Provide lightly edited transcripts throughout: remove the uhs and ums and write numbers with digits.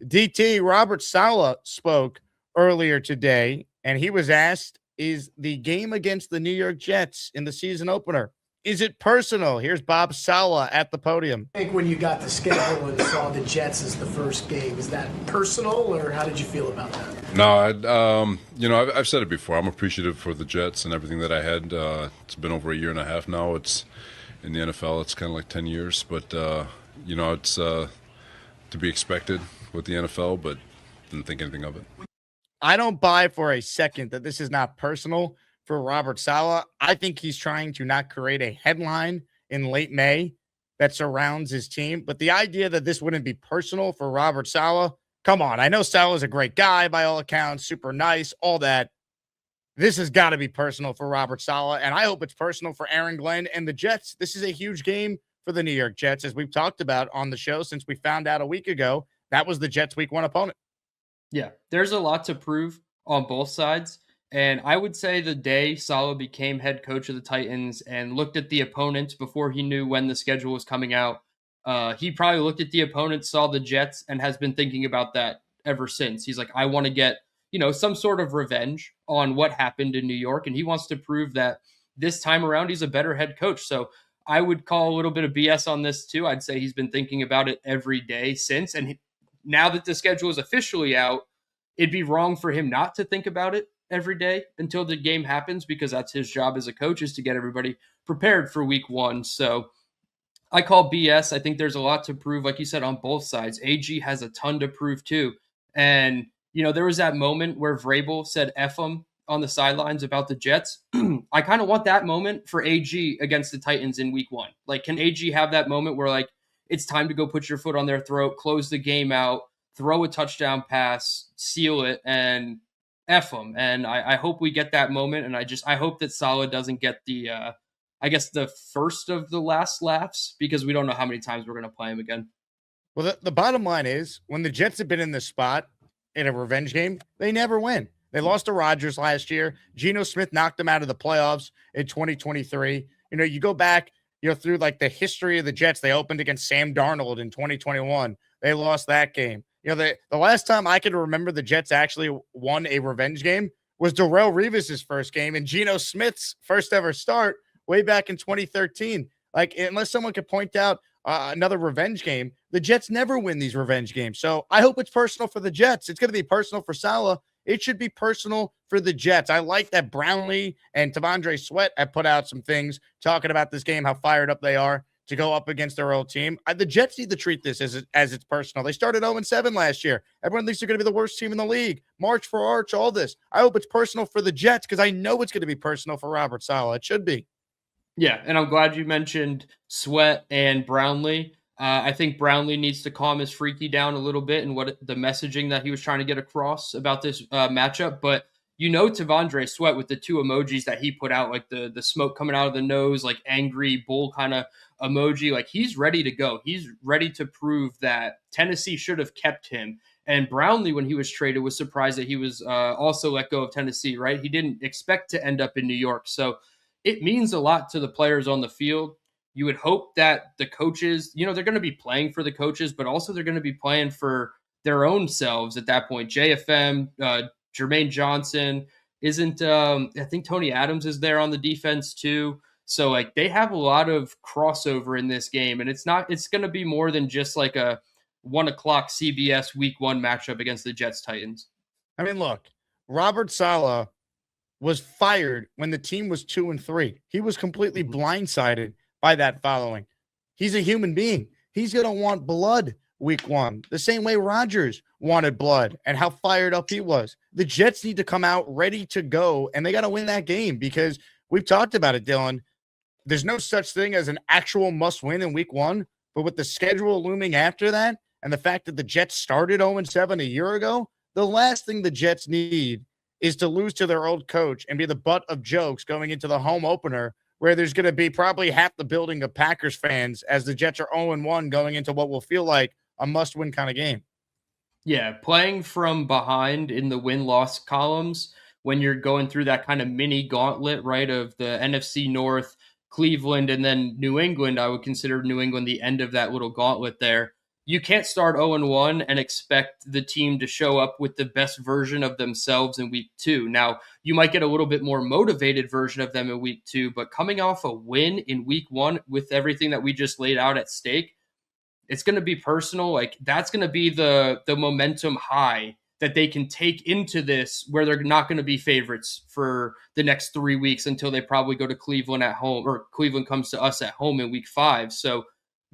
DT, Robert Saleh spoke earlier today, and he was asked, is the game against the New York Jets in the season opener, is it personal? Here's Bob Saleh at the podium. I think when you got the schedule and saw the Jets as the first game, is that personal, or how did you feel about that? No, I've said it before. I'm appreciative for the Jets and everything that I had. It's been over a year and a half now. It's in the NFL. It's kind of like 10 years, but it's to be expected with the NFL, but didn't think anything of it. I don't buy for a second that this is not personal for Robert Saleh. I think he's trying to not create a headline in late May that surrounds his team. But the idea that this wouldn't be personal for Robert Saleh, come on. I know Saleh is a great guy by all accounts, super nice, all that. This has got to be personal for Robert Saleh, and I hope it's personal for Aaron Glenn and the Jets. This is a huge game for the New York Jets, as we've talked about on the show since we found out a week ago. That was the Jets' Week 1 opponent. Yeah, there's a lot to prove on both sides. And I would say the day Saleh became head coach of the Titans and looked at the opponents before he knew when the schedule was coming out, he probably looked at the opponents, saw the Jets, and has been thinking about that ever since. He's like, I want to get, some sort of revenge on what happened in New York. And he wants to prove that this time around, he's a better head coach. So I would call a little bit of BS on this too. I'd say he's been thinking about it every day since. And now that the schedule is officially out, it'd be wrong for him not to think about it every day until the game happens, because that's his job as a coach, is to get everybody prepared for week 1. So I call BS. I think there's a lot to prove, like you said, on both sides. AG has a ton to prove too. And, there was that moment where Vrabel said F him on the sidelines about the Jets. I kind of want that moment for AG against the Titans in week 1. Like, can AG have that moment where, like, it's time to go put your foot on their throat, close the game out, throw a touchdown pass, seal it, and F them. And I hope we get that moment. And I hope that Saleh doesn't get the first of the last laughs, because we don't know how many times we're going to play him again. Well, the bottom line is, when the Jets have been in this spot in a revenge game, they never win. They lost to Rodgers last year. Geno Smith knocked them out of the playoffs in 2023. You go back, through like the history of the Jets. They opened against Sam Darnold in 2021. They lost that game. The last time I can remember the Jets actually won a revenge game was Darrelle Revis's first game and Geno Smith's first ever start way back in 2013. Like, unless someone could point out another revenge game, the Jets never win these revenge games. So I hope it's personal for the Jets. It's going to be personal for Saleh. It should be personal for the Jets. I like that Brownlee and Tavondre Sweat have put out some things talking about this game, how fired up they are to go up against their old team. The Jets need to treat this as it's personal. They started 0-7 last year. Everyone thinks they're going to be the worst team in the league. March for Arch, all this. I hope it's personal for the Jets, because I know it's going to be personal for Robert Saleh. It should be. Yeah, and I'm glad you mentioned Sweat and Brownlee. I think Brownlee needs to calm his freaky down a little bit and what the messaging that he was trying to get across about this matchup. But Tavondre Sweat, with the two emojis that he put out, like the smoke coming out of the nose, like angry bull kind of emoji, like he's ready to go. He's ready to prove that Tennessee should have kept him. And Brownlee, when he was traded, was surprised that he was also let go of Tennessee, right? He didn't expect to end up in New York. So it means a lot to the players on the field. You would hope that the coaches, they're going to be playing for the coaches, but also they're going to be playing for their own selves at that point. JFM, Jermaine Johnson isn't, I think Tony Adams is there on the defense too. So like they have a lot of crossover in this game, and it's going to be more than just like a 1:00 CBS week 1 matchup against the Jets Titans. I mean, look, Robert Saleh was fired when the team was 2-3. He was completely blindsided by that following. He's a human being. He's going to want blood week 1, the same way Rodgers wanted blood and how fired up he was. The Jets need to come out ready to go, and they got to win that game, because we've talked about it, Dylan. There's no such thing as an actual must-win in week 1, but with the schedule looming after that and the fact that the Jets started 0-7 a year ago, the last thing the Jets need is to lose to their old coach and be the butt of jokes going into the home opener, where there's going to be probably half the building of Packers fans, as the Jets are 0-1 going into what will feel like a must-win kind of game. Yeah, playing from behind in the win-loss columns when you're going through that kind of mini gauntlet, right, of the NFC North, Cleveland, and then New England. I would consider New England the end of that little gauntlet there. you can't start 0-1 and expect the team to show up with the best version of themselves in week 2. Now, you might get a little bit more motivated version of them in week 2, but coming off a win in week 1 with everything that we just laid out at stake, it's going to be personal. Like, that's going to be the momentum high that they can take into this, where they're not going to be favorites for the next 3 weeks until they probably go to Cleveland at home, or Cleveland comes to us at home in week 5. So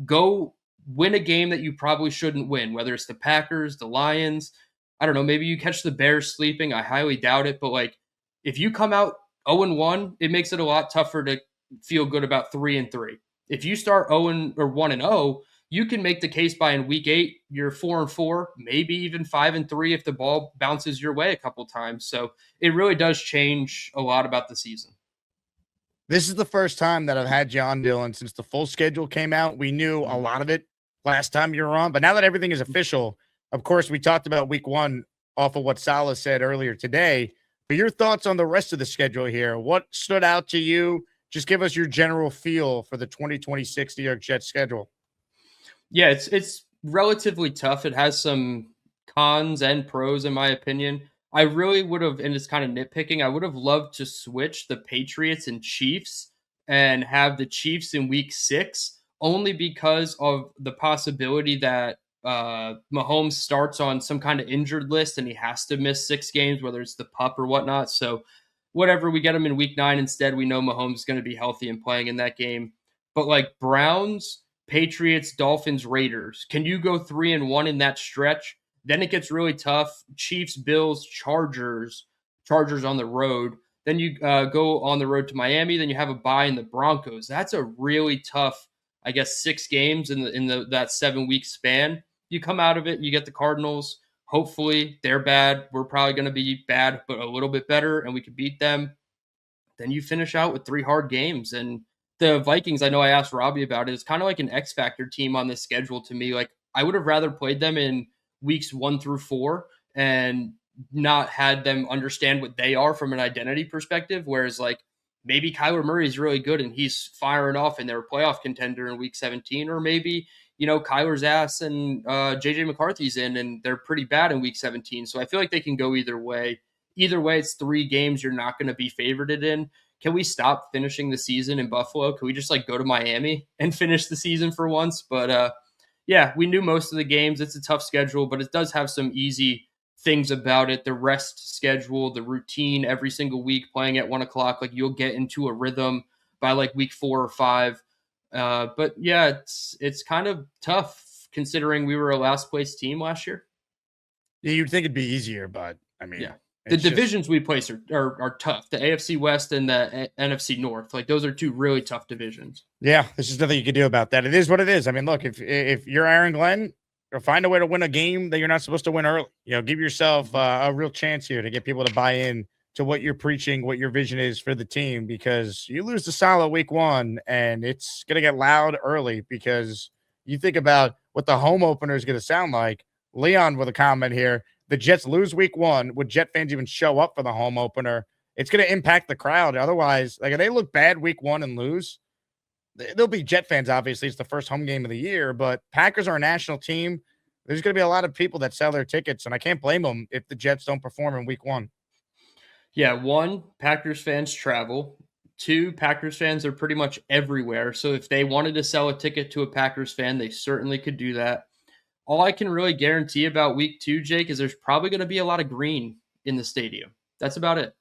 go win a game that you probably shouldn't win, whether it's the Packers, the Lions. I don't know, maybe you catch the Bears sleeping. I highly doubt it. But like, if you come out 0-1, it makes it a lot tougher to feel good about 3-3. If you start 0 or 1-0, you can make the case by in week 8, you're 4-4, maybe even 5-3 if the ball bounces your way a couple times. So it really does change a lot about the season. This is the first time that I've had you on, Dylan, since the full schedule came out. We knew a lot of it last time you were on, but now that everything is official, of course, we talked about week 1 off of what Saleh said earlier today. But your thoughts on the rest of the schedule here? What stood out to you? Just give us your general feel for the 2026 New York Jets schedule. Yeah, it's relatively tough. It has some cons and pros, in my opinion. I really would have, and it's kind of nitpicking, I would have loved to switch the Patriots and Chiefs and have the Chiefs in week 6, only because of the possibility that Mahomes starts on some kind of injured list and he has to miss 6 games, whether it's the pup or whatnot. So whatever, we get him in week 9 instead. We know Mahomes is going to be healthy and playing in that game. But like Browns, Patriots, Dolphins, Raiders, can you go 3-1 in that stretch? Then it gets really tough. Chiefs, Bills, Chargers on the road. Then you go on the road to Miami. Then you have a bye in the Broncos. That's a really tough, I guess, 6 games in that 7-week span. You come out of it, you get the Cardinals. Hopefully they're bad. We're probably going to be bad, but a little bit better, and we can beat them. Then you finish out with 3 hard games. And the Vikings, I know I asked Robbie about it, it's kind of like an X Factor team on this schedule to me. Like, I would have rather played them in weeks 1-4 and not had them understand what they are from an identity perspective. Whereas like maybe Kyler Murray is really good and he's firing off and they're a playoff contender in week 17, or maybe, Kyler's ass and JJ McCarthy's in and they're pretty bad in week 17. So I feel like they can go either way. Either way, it's 3 games you're not going to be favorited in. Can we stop finishing the season in Buffalo? Can we just like go to Miami and finish the season for once? But yeah, we knew most of the games. It's a tough schedule, but it does have some easy things about it. The rest schedule, the routine every single week, playing at 1:00, like you'll get into a rhythm by like week 4 or 5. But yeah, it's kind of tough considering we were a last place team last year. Yeah, you'd think it'd be easier, but I mean, yeah. The divisions we place are tough. The AFC West and the NFC North, like those are 2 really tough divisions. Yeah, there's just nothing you can do about that. It is what it is. I mean, look, if you're Aaron Glenn, or find a way to win a game that you're not supposed to win early. Give yourself a real chance here to get people to buy in to what you're preaching, what your vision is for the team, because you lose to Saleh week 1 and it's going to get loud early, because you think about what the home opener is going to sound like. Leon with a comment here. The Jets lose week 1. Would Jet fans even show up for the home opener? It's going to impact the crowd. Otherwise, like if they look bad week 1 and lose, there'll be Jet fans, obviously. It's the first home game of the year, but Packers are a national team. There's going to be a lot of people that sell their tickets, and I can't blame them if the Jets don't perform in week 1. Yeah, 1, Packers fans travel. 2, Packers fans are pretty much everywhere. So if they wanted to sell a ticket to a Packers fan, they certainly could do that. All I can really guarantee about week 2, Jake, is there's probably going to be a lot of green in the stadium. That's about it.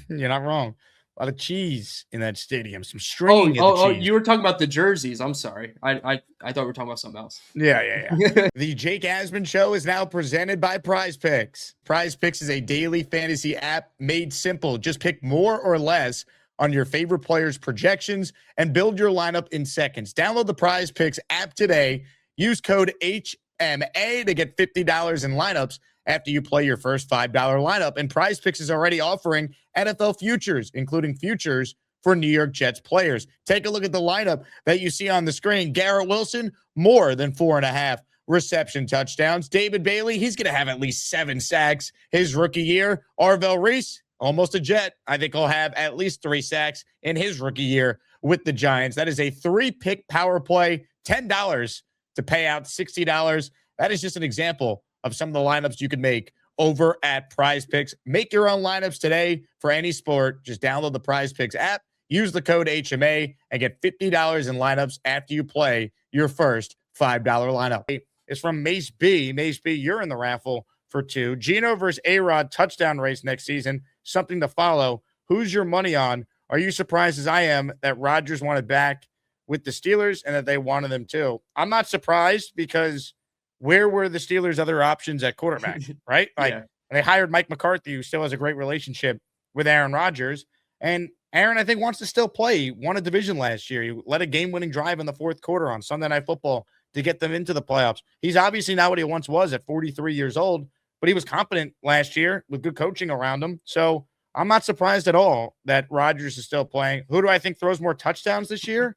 You're not wrong. A lot of cheese in that stadium. Some string. Oh, you were talking about the jerseys. I'm sorry. I thought we were talking about something else. Yeah. The Jake Asman Show is now presented by PrizePicks. PrizePicks is a daily fantasy app made simple. Just pick more or less on your favorite players' projections and build your lineup in seconds. Download the PrizePicks app today. Use code HMA to get $50 in lineups after you play your first $5 lineup. And PrizePicks is already offering NFL futures, including futures for New York Jets players. Take a look at the lineup that you see on the screen. Garrett Wilson, more than 4.5 reception touchdowns. David Bailey, he's going to have at least 7 sacks his rookie year. Arvell Reese, almost a Jet. I think he'll have at least 3 sacks in his rookie year with the Giants. That is a 3-pick power play, $10 to pay out $60. That is just an example of some of the lineups you can make over at PrizePicks. Make your own lineups today for any sport. Just download the PrizePicks app, use the code HMA, and get $50 in lineups after you play your first $5 lineup. It's from Mace B. Mace B, you're in the raffle for 2. Geno versus A-Rod touchdown race next season. Something to follow. Who's your money on? Are you surprised as I am that Rodgers wanted back with the Steelers and that they wanted them too? I'm not surprised because where were the Steelers' other options at quarterback, right? Like they hired Mike McCarthy, who still has a great relationship with Aaron Rodgers. And Aaron, I think, wants to still play. He won a division last year. He led a game-winning drive in the fourth quarter on Sunday Night Football to get them into the playoffs. He's obviously not what he once was at 43 years old, but he was competent last year with good coaching around him. So I'm not surprised at all that Rodgers is still playing. Who do I think throws more touchdowns this year?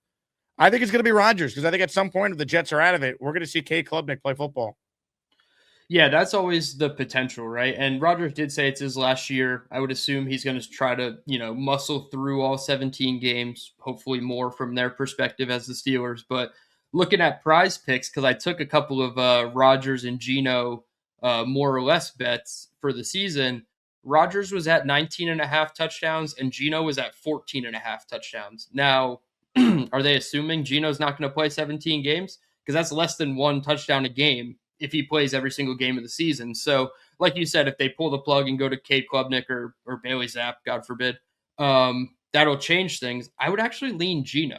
I think it's going to be Rodgers because I think at some point if the Jets are out of it, we're going to see Cade Klubnik play football. Yeah, that's always the potential, right? And Rodgers did say it's his last year. I would assume he's going to try to, muscle through all 17 games, hopefully more from their perspective as the Steelers. But looking at PrizePicks, because I took a couple of Rodgers and Geno more or less bets for the season, Rodgers was at 19.5 touchdowns and Geno was at 14.5 touchdowns. Now, are they assuming Geno's not going to play 17 games? Because that's less than 1 touchdown a game if he plays every single game of the season. So, like you said, if they pull the plug and go to Cade Klubnik or Bailey Zapp, God forbid, that'll change things. I would actually lean Geno.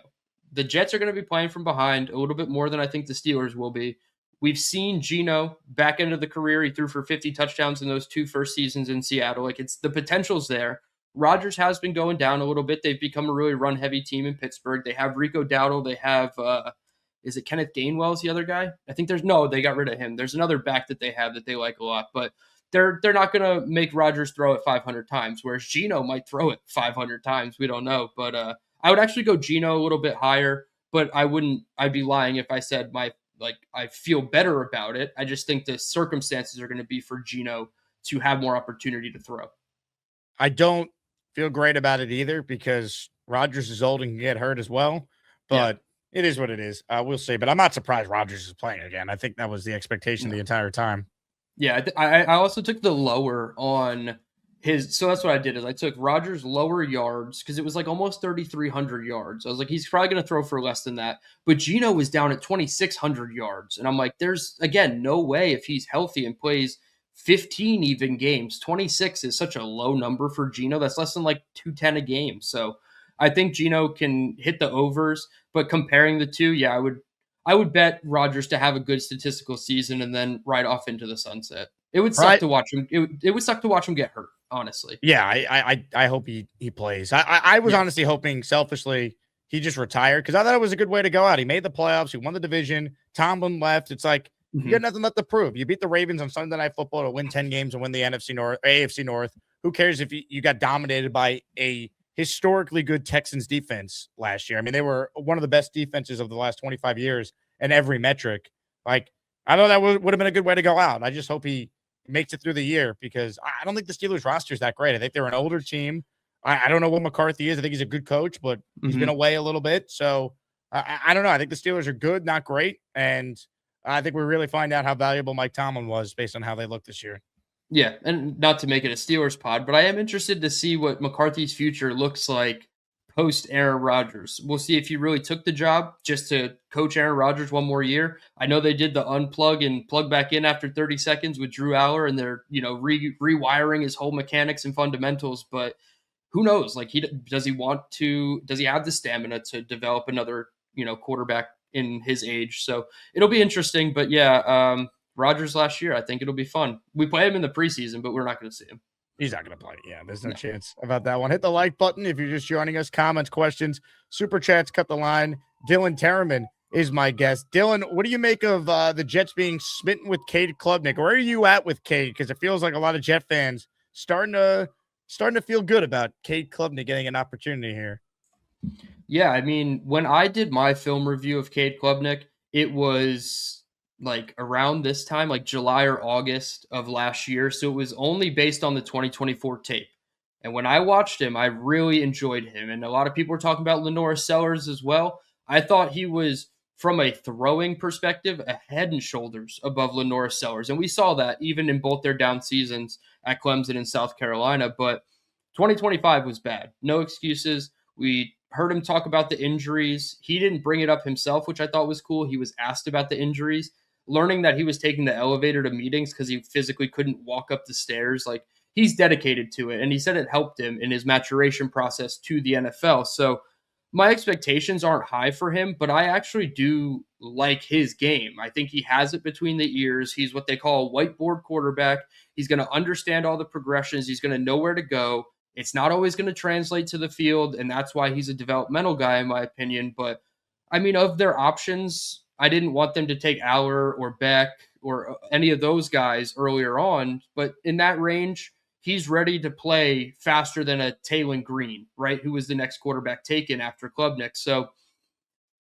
The Jets are going to be playing from behind a little bit more than I think the Steelers will be. We've seen Geno back end of the career. He threw for 50 touchdowns in those 2 first seasons in Seattle. Like, it's the potential's there. Rodgers has been going down a little bit. They've become a really run-heavy team in Pittsburgh. They have Rico Dowdle. They have, is it Kenneth Gainwell is the other guy? I think they got rid of him. There's another back that they have that they like a lot, but they're not going to make Rodgers throw it 500 times, whereas Geno might throw it 500 times. We don't know, but I would actually go Geno a little bit higher, but I'd be lying if I said I feel better about it. I just think the circumstances are going to be for Geno to have more opportunity to throw. I don't feel great about it either because Rodgers is old and can get hurt as well, but it is what it is. We'll see, but I'm not surprised Rodgers is playing again. I think that was the expectation the entire time. Yeah, I also took the lower on his. So that's what I did is I took Rodgers' lower yards because it was like almost 3,300 yards. I was like, he's probably going to throw for less than that. But Geno was down at 2,600 yards. And I'm like, there's, again, no way if he's healthy and plays 15 even games. 26 is such a low number for Geno. That's less than like 210 a game. So I think Geno can hit the overs. But comparing the two, yeah, I would bet Rodgers to have a good statistical season and then ride off into the sunset. It would suck to watch him. It would suck to watch him get hurt, honestly. Yeah, I hope he plays. I was honestly hoping selfishly he just retired because I thought it was a good way to go out. He made the playoffs. He won the division. Tomlin left. It's like you got nothing left to prove. You beat the Ravens on Sunday Night Football to win 10 games and win the AFC North. Who cares if you got dominated by a historically good Texans defense last year? I mean, they were one of the best defenses of the last 25 years in every metric. Like, I thought that would have been a good way to go out. I just hope he makes it through the year because I don't think the Steelers roster is that great. I think they're an older team. I don't know what McCarthy is. I think he's a good coach, but he's been away a little bit. So I don't know. I think the Steelers are good, not great. And I think we really find out how valuable Mike Tomlin was based on how they look this year. Yeah, and not to make it a Steelers pod, but I am interested to see what McCarthy's future looks like post Aaron Rodgers. We'll see if he really took the job just to coach Aaron Rodgers one more year. I know they did the unplug and plug back in after 30 seconds with Drew Aller, and they're rewiring his whole mechanics and fundamentals. But who knows? Like, does he have the stamina to develop another quarterback in his age? So it'll be interesting. But yeah, Rodgers last year, I think it'll be fun. We play him in the preseason, but we're not going to see him. He's not going to play. Yeah, there's no chance about that one. Hit the like button if you're just joining us. Comments, questions, super chats, cut the line. Dylan Tereman is my guest. Dylan, what do you make of the Jets being smitten with Cade Klubnik? Where are you at with Cade? Because it feels like a lot of Jet fans starting to feel good about Cade Klubnik getting an opportunity here. Yeah, I mean, when I did my film review of Cade Klubnik, it was like around this time, like July or August of last year. So it was only based on the 2024 tape. And when I watched him, I really enjoyed him. And a lot of people were talking about Lenora Sellers as well. I thought he was from a throwing perspective, a head and shoulders above Lenora Sellers. And we saw that even in both their down seasons at Clemson and South Carolina. But 2025 was bad. No excuses. We heard him talk about the injuries. He didn't bring it up himself, which I thought was cool. He was asked about the injuries, learning that he was taking the elevator to meetings because he physically couldn't walk up the stairs. Like, he's dedicated to it. And he said it helped him in his maturation process to the NFL. So my expectations aren't high for him, but I actually do like his game. I think he has it between the ears. He's what they call a whiteboard quarterback. He's going to understand all the progressions. He's going to know where to go. It's not always going to translate to the field, and that's why he's a developmental guy, in my opinion. But, I mean, of their options, I didn't want them to take Aller or Beck or any of those guys earlier on. But in that range, he's ready to play faster than a Taylon Green, right, who was the next quarterback taken after Klubnik. So,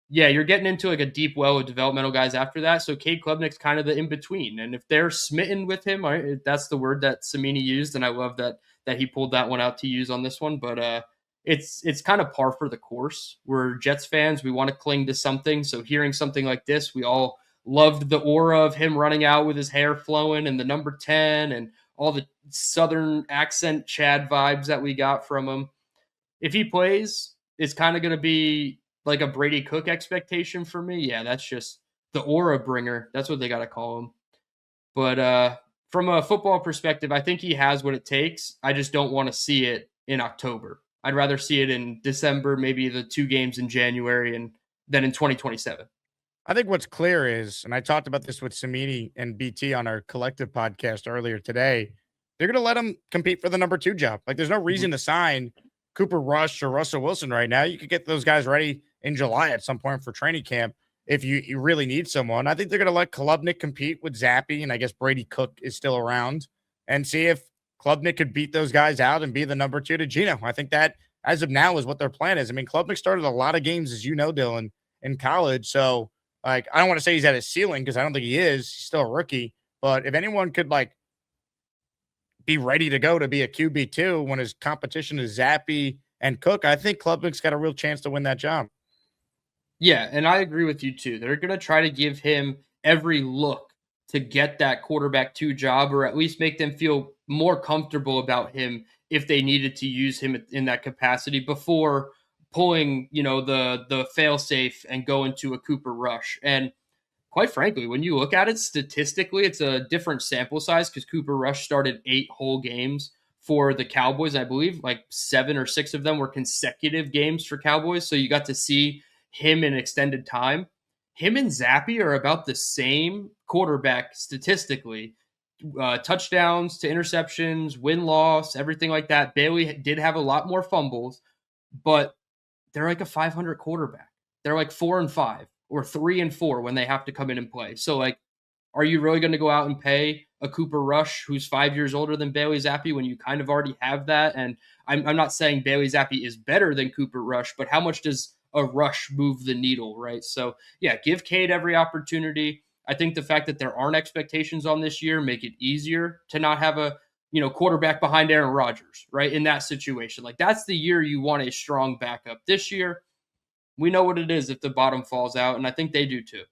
yeah, you're getting into like a deep well of developmental guys after that. So Cade Klubnik's kind of the in-between. And if they're smitten with him, that's the word that Samini used, and I love that he pulled that one out to use on this one. But it's kind of par for the course. We're Jets fans. We want to cling to something. So hearing something like this, we all loved the aura of him running out with his hair flowing and the number 10 and all the Southern accent Chad vibes that we got from him. If he plays, it's kind of going to be like a Brady Cook expectation for me. Yeah, that's just the aura bringer. That's what they got to call him. But from a football perspective, I think he has what it takes. I just don't want to see it in October. I'd rather see it in December, maybe the 2 games in January, and then in 2027. I think what's clear is, and I talked about this with Samini and BT on our collective podcast earlier today, they're going to let him compete for the number 2 job. Like, there's no reason to sign Cooper Rush or Russell Wilson right now. You could get those guys ready in July at some point for training camp if you really need someone. I think they're going to let Klubnik compete with Zappy, and I guess Brady Cook is still around, and see if Klubnik could beat those guys out and be the number 2 to Geno. I think that, as of now, is what their plan is. I mean, Klubnik started a lot of games, as you know, Dylan, in college. So, like, I don't want to say he's at his ceiling because I don't think he is. He's still a rookie. But if anyone could, like, be ready to go to be a QB2 when his competition is Zappy and Cook, I think Klubnik's got a real chance to win that job. Yeah, and I agree with you too. They're going to try to give him every look to get that quarterback 2 job, or at least make them feel more comfortable about him if they needed to use him in that capacity before pulling, the fail-safe and going to a Cooper Rush. And quite frankly, when you look at it statistically, it's a different sample size because Cooper Rush started 8 whole games for the Cowboys. I believe like 7 or 6 of them were consecutive games for Cowboys. So you got to see him in extended time. Him and Zappy are about the same quarterback statistically. Touchdowns to interceptions, win-loss, everything like that. Bailey did have a lot more fumbles, but they're like a 500 quarterback. They're like 4-5 or 3-4 when they have to come in and play. So, like, are you really going to go out and pay a Cooper Rush who's 5 years older than Bailey Zappe when you kind of already have that? And I'm not saying Bailey Zappe is better than Cooper Rush, but how much does a Rush move the needle, right? So, yeah, give Cade every opportunity. I think the fact that there aren't expectations on this year make it easier to not have a quarterback behind Aaron Rodgers, right? In that situation, like, that's the year you want a strong backup. This year, we know what it is if the bottom falls out, and I think they do too.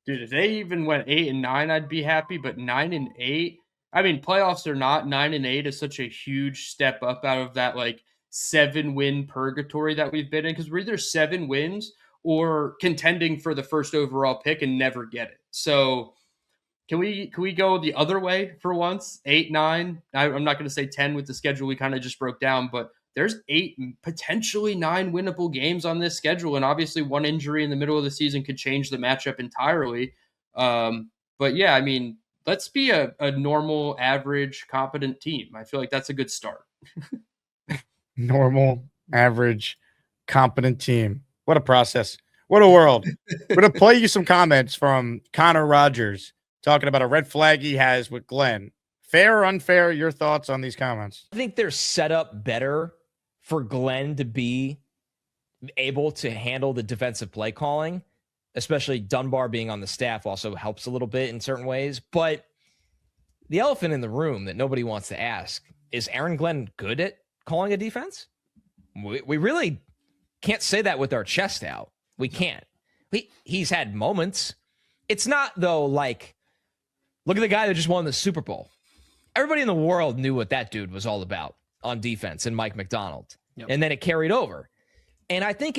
Dude, if they even went 8-9, I'd be happy. But 9-8, I mean, playoffs or not, 9-8 is such a huge step up out of that like 7-win purgatory that we've been in, because we're either 7 wins or contending for the first overall pick and never get it. So can we go the other way for once? 8-9. I'm not going to say 10 with the schedule we kind of just broke down, but there's 8, potentially 9 winnable games on this schedule. And obviously one injury in the middle of the season could change the matchup entirely. But yeah, I mean, let's be a normal, average, competent team. I feel like that's a good start. Normal, average, competent team. What a process. What a world. We're going to play you some comments from Connor Rogers talking about a red flag he has with Glenn. Fair or unfair, your thoughts on these comments? I think they're set up better for Glenn to be able to handle the defensive play calling, especially Dunbar being on the staff also helps a little bit in certain ways. But the elephant in the room that nobody wants to ask is Aaron Glenn good at calling a defense? We really can't say that with our chest out. We can't. He's had moments. It's not, though, like, look at the guy that just won the Super Bowl. Everybody in the world knew what that dude was all about on defense, and Mike McDonald. Yep. And then it carried over. And I think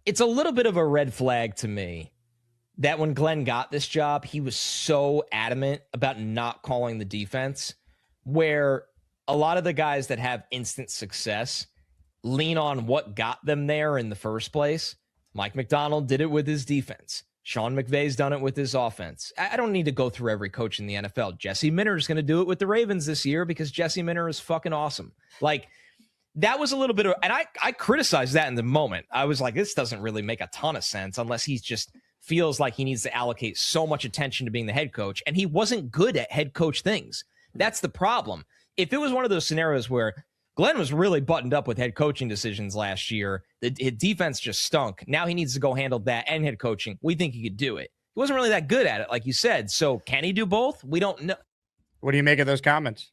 it's a little bit of a red flag to me that when Glenn got this job, he was so adamant about not calling the defense, where a lot of the guys that have instant success lean on what got them there in the first place. Mike McDonald did it with his defense. Sean McVay's done it with his offense. I don't need to go through every coach in the NFL. Jesse Minter is going to do it with the Ravens this year because Jesse Minter is fucking awesome. Like, that was a little bit of, and I criticized that in the moment. I was like, this doesn't really make a ton of sense unless he just feels like he needs to allocate so much attention to being the head coach. And he wasn't good at head coach things. That's the problem. If it was one of those scenarios where Glenn was really buttoned up with head coaching decisions last year, the defense just stunk. Now he needs to go handle that and head coaching. We think he could do it. He wasn't really that good at it, like you said. So can he do both? We don't know. What do you make of those comments?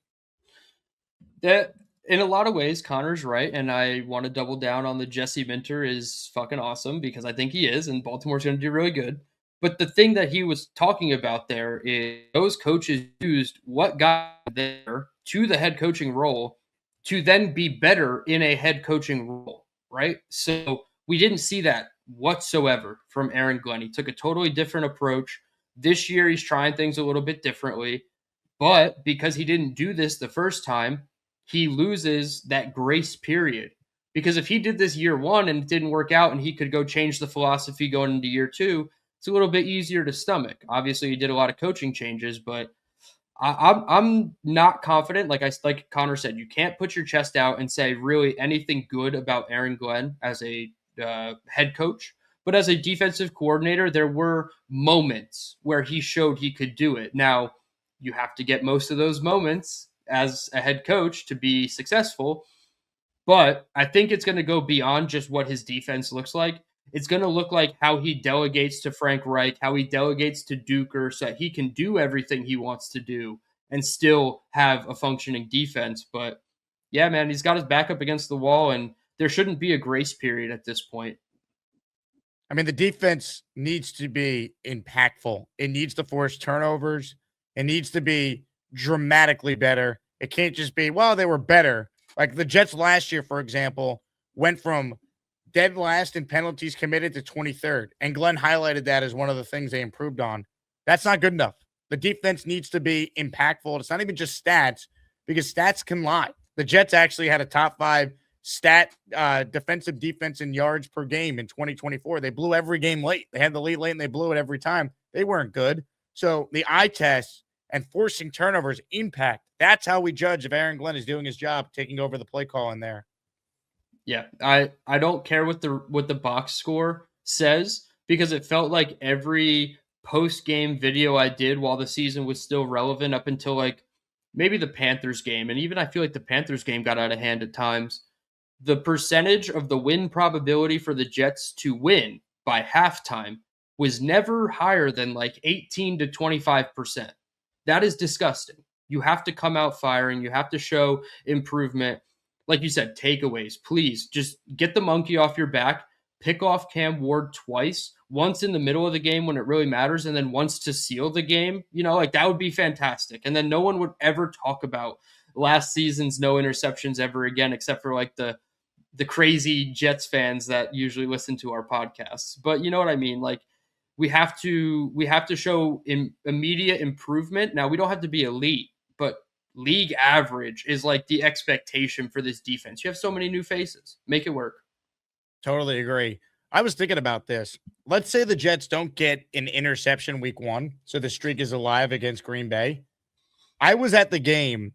That, in a lot of ways, Connor's right, and I want to double down on the Jesse Minter is fucking awesome because I think he is, and Baltimore's going to do really good. But the thing that he was talking about there is those coaches used what got there to the head coaching role to then be better in a head coaching role, right? So we didn't see that whatsoever from Aaron Glenn. He took a totally different approach. This year, he's trying things a little bit differently. But because he didn't do this the first time, he loses that grace period. Because if he did this year one and it didn't work out and he could go change the philosophy going into year two, it's a little bit easier to stomach. Obviously, he did a lot of coaching changes, but I'm not confident. Like Connor said, you can't put your chest out and say really anything good about Aaron Glenn as a head coach. But as a defensive coordinator, there were moments where he showed he could do it. Now, you have to get most of those moments as a head coach to be successful. But I think it's going to go beyond just what his defense looks like. It's going to look like how he delegates to Frank Reich, how he delegates to Duker so that he can do everything he wants to do and still have a functioning defense. But yeah, man, he's got his back up against the wall, and there shouldn't be a grace period at this point. I mean, the defense needs to be impactful. It needs to force turnovers. It needs to be dramatically better. It can't just be, well, they were better. Like the Jets last year, for example, went from dead last in penalties committed to 23rd. And Glenn highlighted that as one of the things they improved on. That's not good enough. The defense needs to be impactful. It's not even just stats, because stats can lie. The Jets actually had a top 5 stat defensive defense in yards per game in 2024. They blew every game late. They had the lead late and they blew it every time. They weren't good. So the eye test and forcing turnovers impact. That's how we judge if Aaron Glenn is doing his job, taking over the play call in there. Yeah, I don't care what the box score says, because it felt like every post-game video I did while the season was still relevant up until like maybe the Panthers game, and even I feel like the Panthers game got out of hand at times. The percentage of the win probability for the Jets to win by halftime was never higher than like 18 to 25%. That is disgusting. You have to come out firing. You have to show improvement. Like you said, takeaways. Please just get the monkey off your back. Pick off Cam Ward twice. Once in the middle of the game when it really matters, and then once to seal the game. You know, like that would be fantastic. And then no one would ever talk about last season's no interceptions ever again, except for like the crazy Jets fans that usually listen to our podcasts. But you know what I mean? Like we have to show immediate improvement. Now, we don't have to be elite, but league average is like the expectation for this defense. You have so many new faces. Make it work. Totally agree. I was thinking about this. Let's say the Jets don't get an interception week 1, so the streak is alive against Green Bay. I was at the game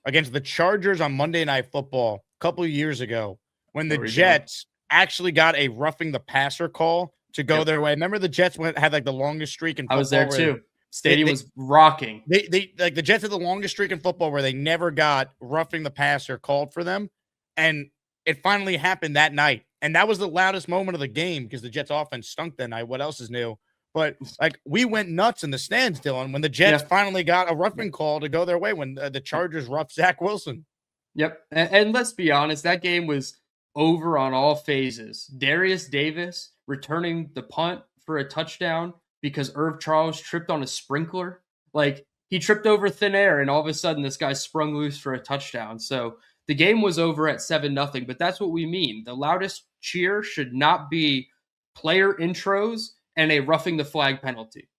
against the Chargers on Monday Night Football a couple of years ago when the Jets actually got a roughing the passer call to go their way. Remember the Jets had like the longest streak in football? I was there too. Stadium was rocking. They like the Jets had the longest streak in football where they never got roughing the passer called for them. And it finally happened that night. And that was the loudest moment of the game because the Jets offense stunk that night. What else is new? But like we went nuts in the stands, Dylan, when the Jets finally got a roughing call to go their way when the Chargers roughed Zach Wilson. Yep. And let's be honest, that game was over on all phases. Darius Davis returning the punt for a touchdown because Irv Charles tripped on a sprinkler. Like, he tripped over thin air, and all of a sudden this guy sprung loose for a touchdown. So the game was over at 7-0, but that's what we mean. The loudest cheer should not be player intros and a roughing the flag penalty.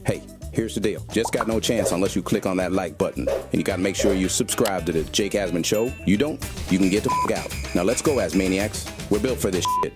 Hey, here's the deal. Just got no chance unless you click on that like button. And you got to make sure you subscribe to the Jake Asman Show. You don't, you can get the f*** out. Now let's go, Asmaniacs. We're built for this shit.